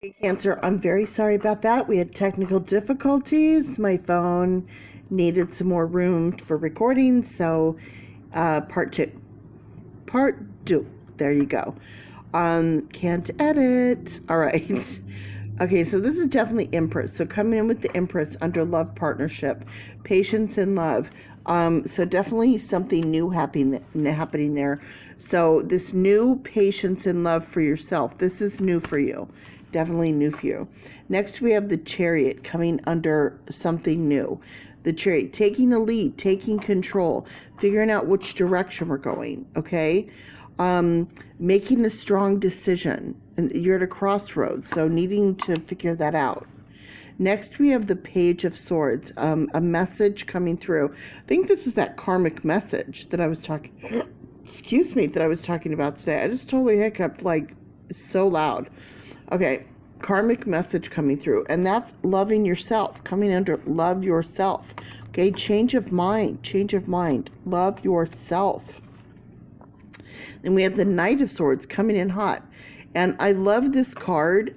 Hey, Cancer, I'm very sorry about that. We had technical difficulties. My phone needed some more room for recording, so part two. Part two. There you go. Can't edit. All right. Okay, so this is definitely Empress. So coming in with the Empress under love partnership, patience and love. So definitely something new happening there. So this new patience and love for yourself. This is new for you. Definitely new for you. Next, we have the Chariot coming under something new. The Chariot taking the lead, taking control, figuring out which direction we're going. Okay. Making a strong decision, and you're at a crossroads, so needing to figure that out. Next, we have the Page of Swords, a message coming through. I think this is that karmic message that I was talking, that I was talking about today. I just totally hiccuped, like, so loud. Okay, karmic message coming through, and that's loving yourself, coming under love yourself. Okay, change of mind, love yourself. Then we have the Knight of Swords coming in hot. And I love this card,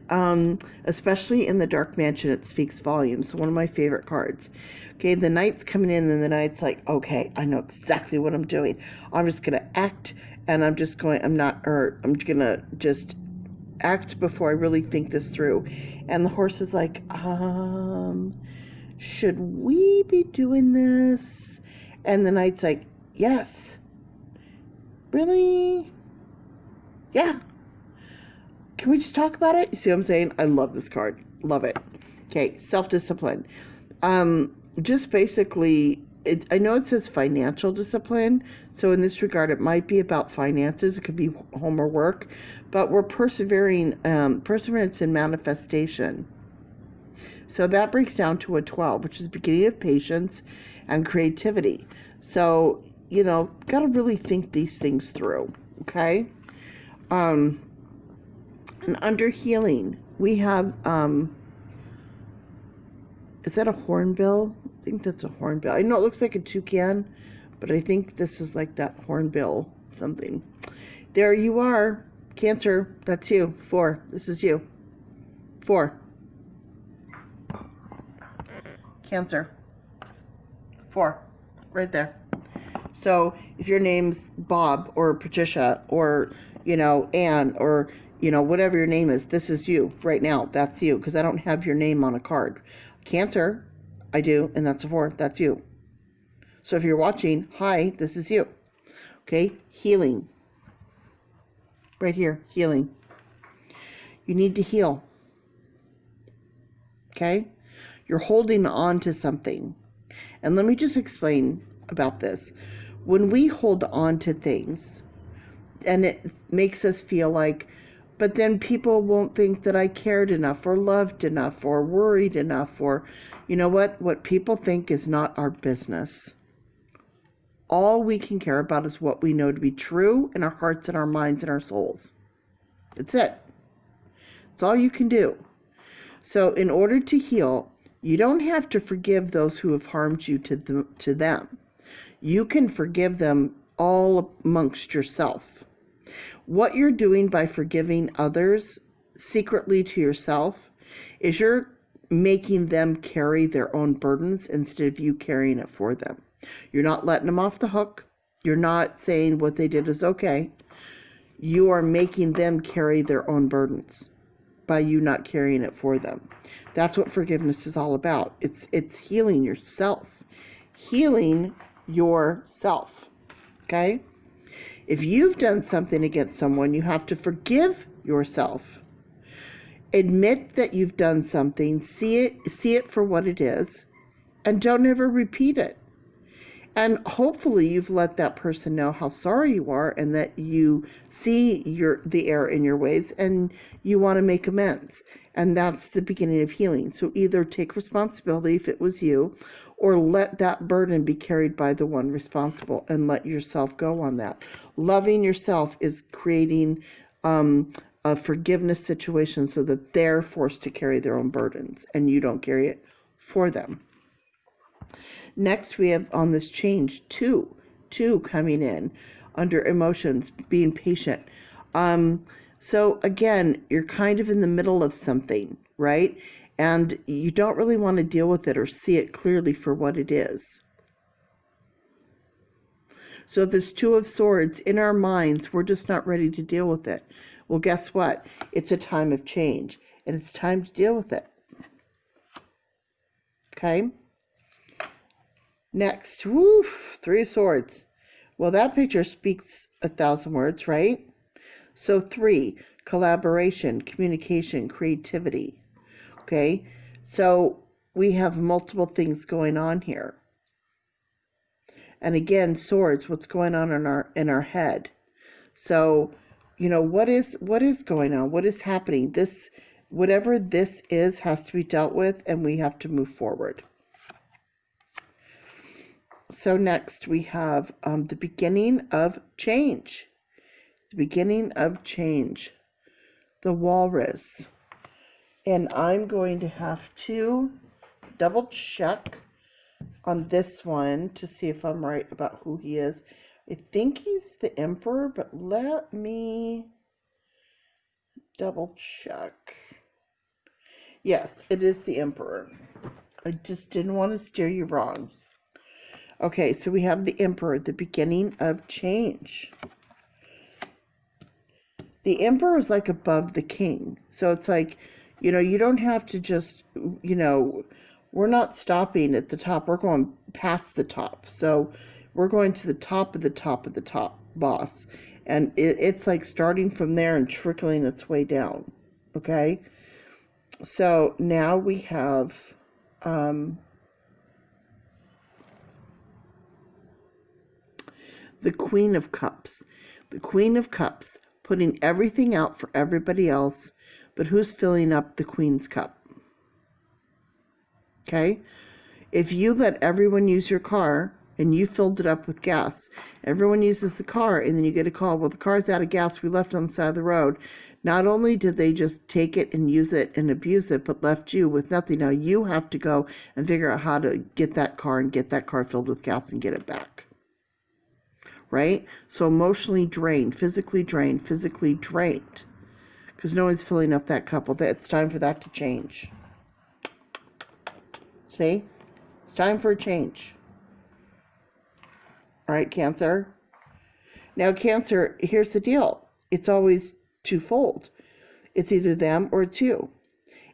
especially in the Dark Mansion. It speaks volumes. One of my favorite cards. Okay, the Knight's coming in, and the Knight's like, okay, I know exactly what I'm doing. I'm just going to act, and I'm going to just act before I really think this through. And the horse is like, should we be doing this? And the Knight's like, yes. Really? Yeah. Can we just talk about it? You see what I'm saying? I love this card. Love it. Okay, self-discipline. Just basically, I know it says financial discipline, so in this regard, it might be about finances. It could be home or work, but we're perseverance in manifestation. So that breaks down to a 12, which is beginning of patience and creativity. So, got to really think these things through, okay? And under healing, we have, is that a hornbill? I think that's a hornbill. I know it looks like a toucan, but I think this is like that hornbill something. There you are, Cancer. That's you. 4. This is you. 4. Cancer. 4. Right there. So if your name's Bob or Patricia or, Anne or, whatever your name is, this is you right now. That's you, because I don't have your name on a card. Cancer, I do, and that's a 4. That's you. So if you're watching, hi, this is you. Okay, healing. Right here, healing. You need to heal. Okay? You're holding on to something. And let me just explain about this. When we hold on to things, and it makes us feel like, but then people won't think that I cared enough or loved enough or worried enough, or, what people think is not our business. All we can care about is what we know to be true in our hearts and our minds and our souls. That's it. It's all you can do. So in order to heal, you don't have to forgive those who have harmed you to them. You can forgive them all amongst yourself. What you're doing by forgiving others secretly to yourself is you're making them carry their own burdens instead of you carrying it for them. You're not letting them off the hook. You're not saying what they did is okay. You are making them carry their own burdens by you not carrying it for them. That's what forgiveness is all about. It's healing yourself. Healing yourself. Okay? If you've done something against someone, you have to forgive yourself. Admit that you've done something, see it for what it is, and don't ever repeat it. And hopefully you've let that person know how sorry you are and that you see the error in your ways and you want to make amends. And that's the beginning of healing. So either take responsibility if it was you, or let that burden be carried by the one responsible and let yourself go on that. Loving yourself is creating a forgiveness situation so that they're forced to carry their own burdens and you don't carry it for them. Next, we have on this change, 2 coming in under emotions, being patient. So again, you're kind of in the middle of something, right? And you don't really want to deal with it or see it clearly for what it is. So this Two of Swords, in our minds, we're just not ready to deal with it. Well, guess what? It's a time of change, and it's time to deal with it. Okay? Next, Three of Swords. Well, that picture speaks 1,000 words, right? So 3, collaboration, communication, creativity. Okay? So we have multiple things going on here. And again, swords, what's going on in our head. So, what is going on? What is happening? Whatever this is has to be dealt with, and we have to move forward. So next we have the beginning of change. The beginning of change. The walrus. And I'm going to have to double check on this one to see if I'm right about who he is. I think he's the emperor, but let me double check. Yes, it is the emperor. I just didn't want to steer you wrong. Okay, so we have the emperor, the beginning of change. The emperor is like above the king. So it's like, you don't have to just, we're not stopping at the top. We're going past the top. So we're going to the top of the top of the top boss. And it's like starting from there and trickling its way down. Okay? So now we have the Queen of Cups. The Queen of Cups, putting everything out for everybody else, but who's filling up the Queen's cup? Okay? If you let everyone use your car and you filled it up with gas, everyone uses the car, and then you get a call, well, the car's out of gas, we left it on the side of the road. Not only did they just take it and use it and abuse it, but left you with nothing. Now you have to go and figure out how to get that car and get that car filled with gas and get it back. Right? So emotionally drained, physically drained, because no one's filling up that cup. It's time for that to change. See? It's time for a change. All right, Cancer. Now, Cancer, here's the deal. It's always twofold. It's either them or it's you.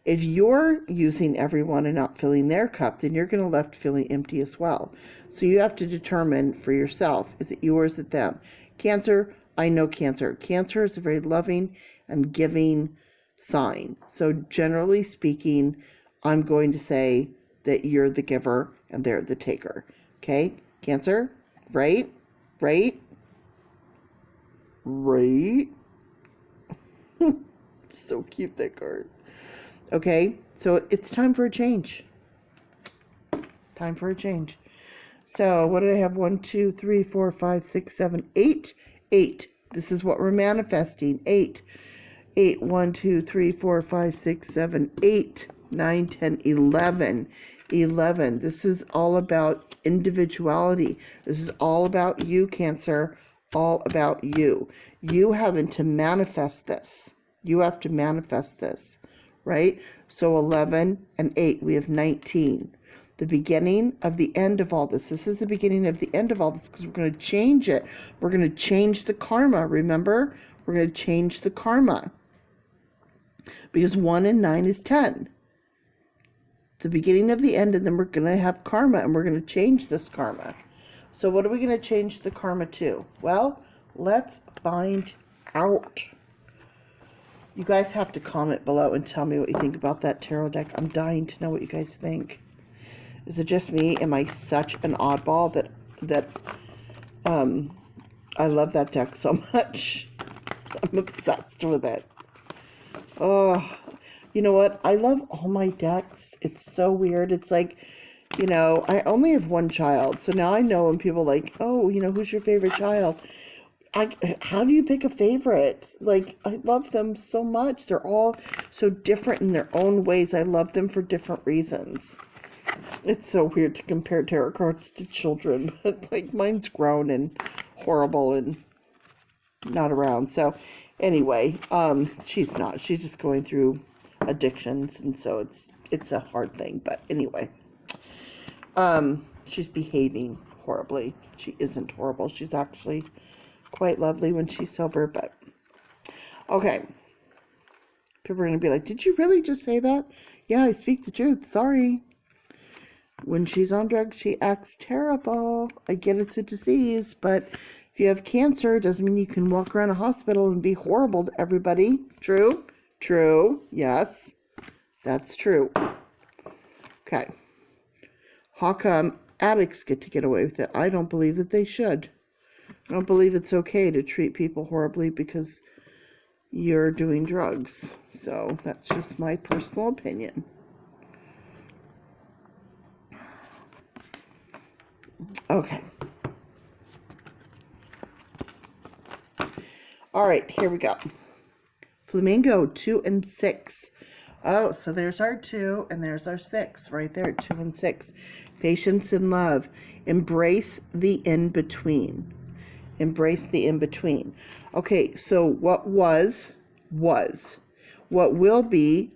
If you're using everyone and not filling their cup, then you're going to left feeling empty as well. So you have to determine for yourself, is it you or is it them? Cancer, I know Cancer. Cancer is a very loving and giving sign. So generally speaking, I'm going to say that you're the giver and they're the taker. Okay? Cancer, right? So cute, that card. Okay, so it's time for a change. Time for a change. So what did I have? 1, 2, 3, 4, 5, 6, 7, 8. 8. This is what we're manifesting. 8. 8. 1, 2, 3, 4, 5, 6, 7, 8, 9, 10, 11. 11. This is all about individuality. This is all about you, Cancer. All about you. You having to manifest this. You have to manifest this, right? So 11 and 8, we have 19. The beginning of the end of all this. This is the beginning of the end of all this because we're going to change it. We're going to change the karma, remember? We're going to change the karma. Because 1 and 9 is 10. The beginning of the end, and then we're going to have karma, and we're going to change this karma. So what are we going to change the karma to? Well, let's find out. You guys have to comment below and tell me what you think about that tarot deck. I'm dying to know what you guys think. Is it just me? Am I such an oddball that I love that deck so much? I'm obsessed with it. Oh, you know what? I love all my decks. It's so weird. It's like, I only have one child. So now I know when people are like, oh, who's your favorite child? How do you pick a favorite? Like, I love them so much. They're all so different in their own ways. I love them for different reasons. It's so weird to compare tarot cards to children, but like mine's grown and horrible and not around. So anyway, she's not. She's just going through addictions, and so it's a hard thing. But anyway, she's behaving horribly. She isn't horrible. She's actually quite lovely when she's sober. But okay, people are gonna be like, "Did you really just say that?" Yeah, I speak the truth. Sorry. When she's on drugs, she acts terrible. I get it's a disease, but if you have cancer, it doesn't mean you can walk around a hospital and be horrible to everybody. True? True. Yes, that's true. Okay. How come addicts get away with it? I don't believe that they should. I don't believe it's okay to treat people horribly because you're doing drugs. So that's just my personal opinion. Okay. All right, here we go. Flamingo, 2 and 6. Oh, so there's our 2 and there's our 6 right there, 2 and 6. Patience and love. Embrace the in-between. Embrace the in-between. Okay, so what was. What will be.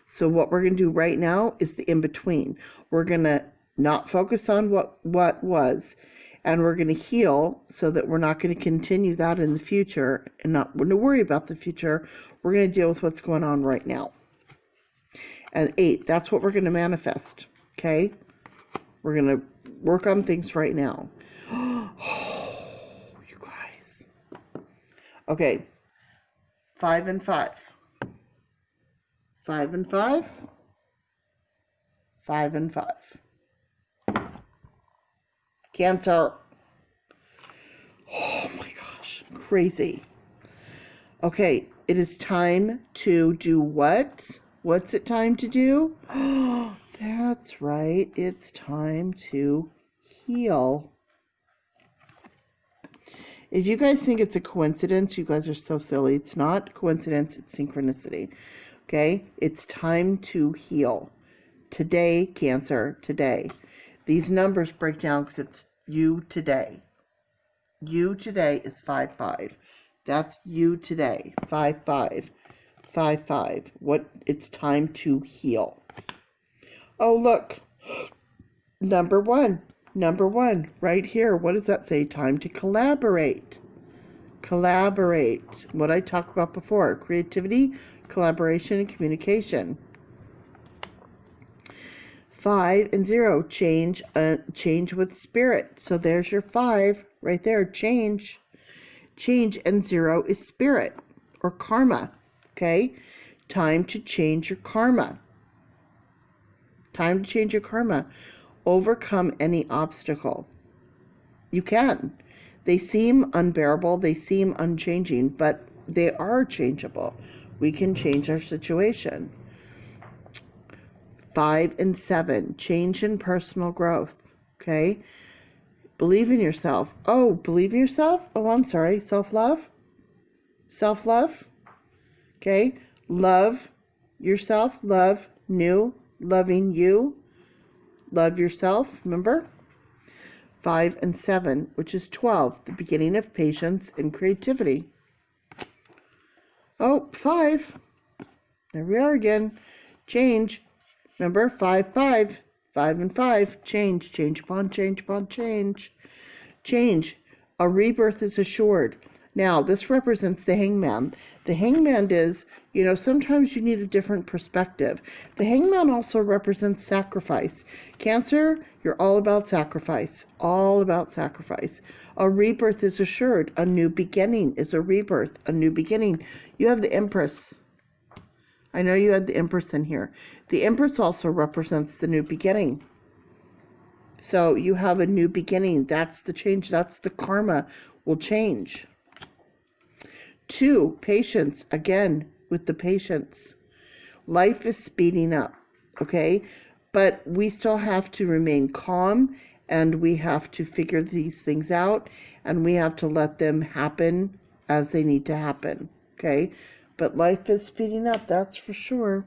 So what we're going to do right now is the in-between. We're going to not focus on what was, and we're going to heal so that we're not going to continue that in the future and not going to worry about the future. We're going to deal with what's going on right now. And 8, that's what we're going to manifest. Okay? We're going to work on things right now. Oh, you guys. Okay. 5 and 5. 5 and 5. 5 and 5. Cancer. Oh my gosh, crazy. Okay, it is time to do what? What's it time to do? Oh, that's right. It's time to heal. If you guys think it's a coincidence, you guys are so silly. It's not coincidence, it's synchronicity. Okay? It's time to heal. Today, Cancer, today. These numbers break down because it's you today. You today is 5-5. That's you today. 5-5. 5-5. What? It's time to heal. Oh, look. Number 1. Number 1. Right here. What does that say? Time to collaborate. Collaborate. What I talked about before. Creativity, collaboration, and communication. 5 and 0, change with spirit. So there's your 5 right there, change. Change, and 0 is spirit or karma. Okay? Time to change your karma. Time to change your karma. Overcome any obstacle. You can. They seem unbearable, they seem unchanging, but they are changeable. We can change our situation. 5 and 7, change in personal growth. Okay? Believe in yourself. Oh, believe in yourself? Oh, I'm sorry. Self-love? Self-love? Okay? Love yourself. Love new. Loving you. Love yourself. Remember? 5 and 7, which is 12, the beginning of patience and creativity. Oh, 5. There we are again. Change. Remember, 5-5. 5 and 5. Change. Change upon change upon change. Change. A rebirth is assured. Now, this represents the hangman. The hangman is, sometimes you need a different perspective. The hangman also represents sacrifice. Cancer, you're all about sacrifice. All about sacrifice. A rebirth is assured. A new beginning is a rebirth. A new beginning. You have the Empress. I know you had the Empress in here. The Empress also represents the new beginning. So you have a new beginning. That's the change. That's the karma will change. 2, patience. Again, with the patience. Life is speeding up, okay? But we still have to remain calm, and we have to figure these things out, and we have to let them happen as they need to happen, okay? But life is speeding up, that's for sure.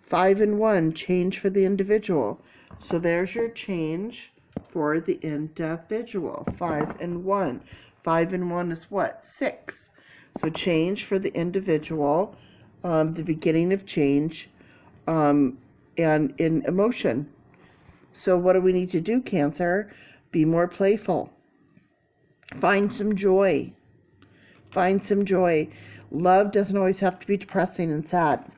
5 and 1, change for the individual. So there's your change for the individual. 5 and 1. 5 and 1 is what? 6. So change for the individual, the beginning of change, and in emotion. So what do we need to do, Cancer? Be more playful. Find some joy. Find some joy. Love doesn't always have to be depressing and sad.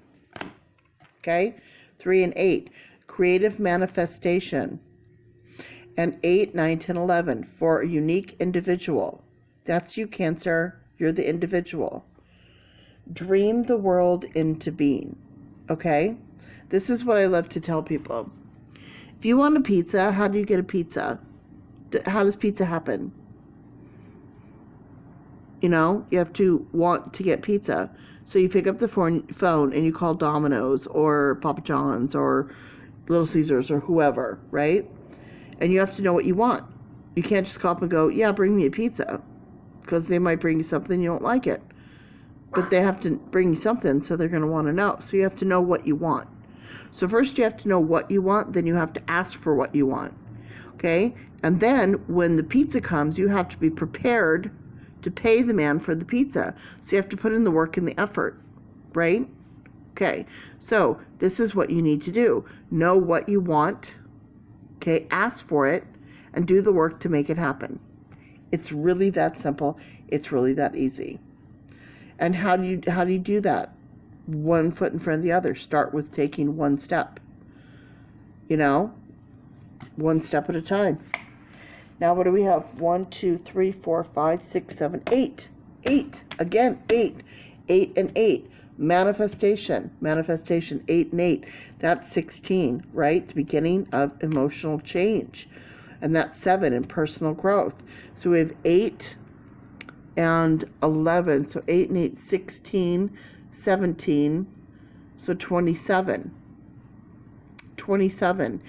Okay? 3 and 8, creative manifestation. And 8, 9, 10, 11, for a unique individual. That's you, Cancer. You're the individual. Dream the world into being. Okay? This is what I love to tell people. If you want a pizza, how do you get a pizza? How does pizza happen? You know, you have to want to get pizza. So you pick up the phone and you call Domino's or Papa John's or Little Caesars or whoever, right? And you have to know what you want. You can't just call up and go, yeah, bring me a pizza. Because they might bring you something you don't like it. But they have to bring you something, so they're going to want to know. So you have to know what you want. So first you have to know what you want, then you have to ask for what you want. Okay? And then when the pizza comes, you have to be prepared to pay the man for the pizza. So you have to put in the work and the effort, right? Okay, so this is what you need to do. Know what you want, okay? Ask for it, and do the work to make it happen. It's really that simple. It's really that easy. And how do you do that? One foot in front of the other. Start with taking one step. You know, one step at a time. Now, what do we have? 1, 2, 3, 4, 5, 6, 7, 8. 8. Again, 8. 8 and 8. Manifestation. Manifestation. 8 and 8. That's 16, right? The beginning of emotional change. And that's 7 in personal growth. So we have 8 and 11. So 8 and 8, 16, 17. So 27. 27.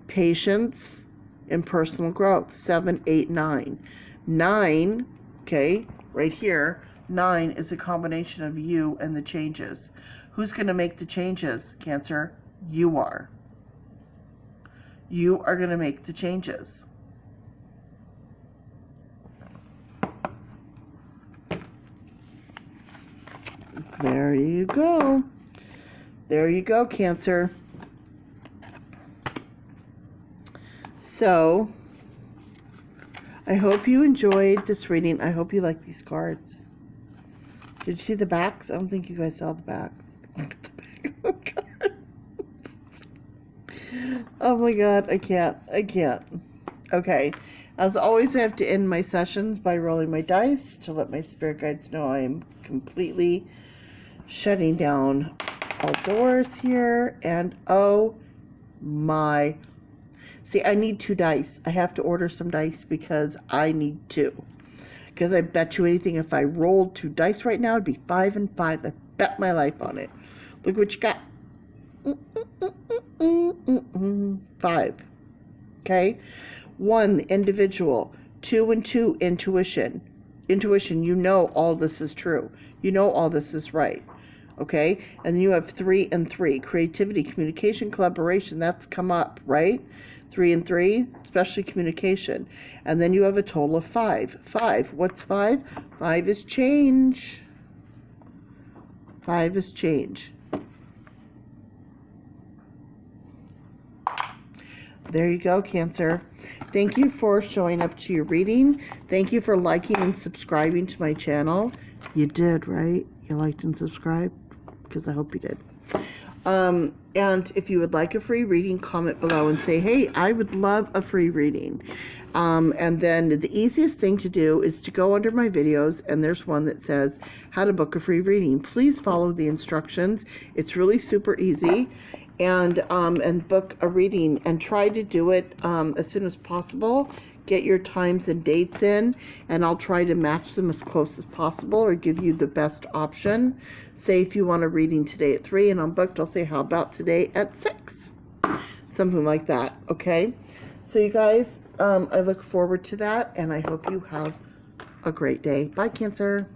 Patience in personal growth. 7, 8, 9. 9, okay, right here, 9 is a combination of you and the changes. Who's going to make the changes, Cancer? You are. You are going to make the changes. There you go. There you go, Cancer. So, I hope you enjoyed this reading. I hope you like these cards. Did you see the backs? I don't think you guys saw the backs. Oh my god, I can't. Okay. As always, I have to end my sessions by rolling my dice to let my spirit guides know I am completely shutting down all doors here. And oh my... See, I need 2 dice. I have to order some dice because I need 2. Because I bet you anything, if I rolled 2 dice right now, it'd be 5 and 5. I bet my life on it. Look what you got. 5. Okay? 1, the individual. 2 and 2, intuition. Intuition, you know all this is true. You know all this is right. Okay? And then you have 3 and 3. Creativity, communication, collaboration. That's come up, right? 3 and 3, especially communication. And then you have a total of 5. 5. What's 5? 5 is change. 5 is change. There you go, Cancer. Thank you for showing up to your reading. Thank you for liking and subscribing to my channel. You did, right? You liked and subscribed? Because I hope you did. And if you would like a free reading, comment below and say, hey, I would love a free reading. And then the easiest thing to do is to go under my videos, and there's one that says how to book a free reading. Please follow the instructions. It's really super easy. And book a reading and try to do it as soon as possible. Get your times and dates in, and I'll try to match them as close as possible or give you the best option. Say if you want a reading today at 3 and I'm booked, I'll say how about today at 6? Something like that, okay? So you guys, I look forward to that, and I hope you have a great day. Bye, Cancer.